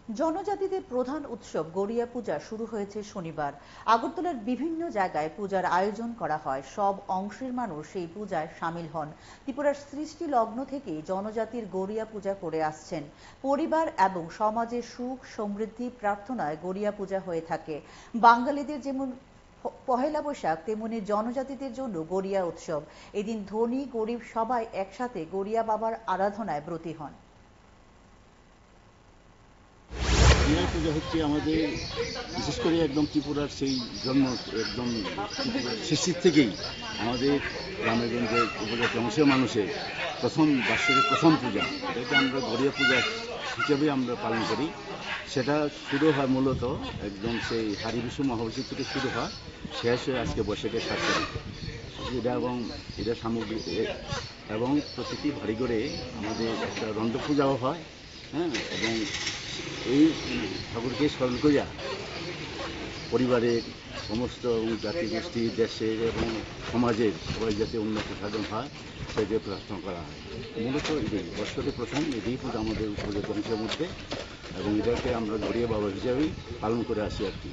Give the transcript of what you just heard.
জনজাতিদের প্রধান উৎসব গড়িয়া পূজা শুরু হয়েছে শনিবার। আগরতলার বিভিন্ন জায়গায় পূজার আয়োজন করা হয়। সব অংশের মানুষ এই পূজায় সামিল হন। ত্রিপুরার সৃষ্টি লগ্ন থেকেই জনজাতির গড়িয়া পূজা করে আসছেন। পরিবার এবং সমাজের সুখ সমৃদ্ধি প্রার্থনায় গড়িয়া পূজা হয়ে থাকে। বাঙালিদের যেমন পহেলা বৈশাখ, তেমনি জনজাতিদের জন্য গড়িয়া উৎসব। এদিন ধনী গরিব সবাই একসাথে গড়িয়া বাবার আরাধনায় ব্রতী হন। গড়িয়া পূজা হচ্ছে আমাদের বিশেষ করে একদম ত্রিপুরার সেই জন্ম একদম সৃষ্টির থেকেই আমাদের গ্রামেগঞ্জে উপজাতি অংশের মানুষের বাৎসরিক প্রথম পূজা। এটাকে আমরা গড়িয়া পূজা হিসেবে আমরা পালন করি। সেটা শুরু হয় মূলত একদম সেই হারি বিশু মহাবিশু থেকে শুরু হয়, শেষ হয়ে আজকে বৈশাখের 7 তারিখ। এটা সামগ্রিক এবং প্রতিটি বাড়ি করে আমাদের একটা রন্ধ পূজাও হয়। হ্যাঁ, এবং এই ঠাকুরকে স্মরণ করিয়া পরিবারের সমস্ত জাতিগোষ্ঠী, দেশের এবং সমাজের সবাই যাতে উন্নতি সাধন হয় সেটাকে প্রার্থনা করা হয়। মূলত এটাই বছরের প্রথম এটাই পূজা আমাদের উপজাতি অংশের মধ্যে, এবং এটাকে আমরা গড়িয়া বাবা হিসাবেই পালন করে আসি আর কি।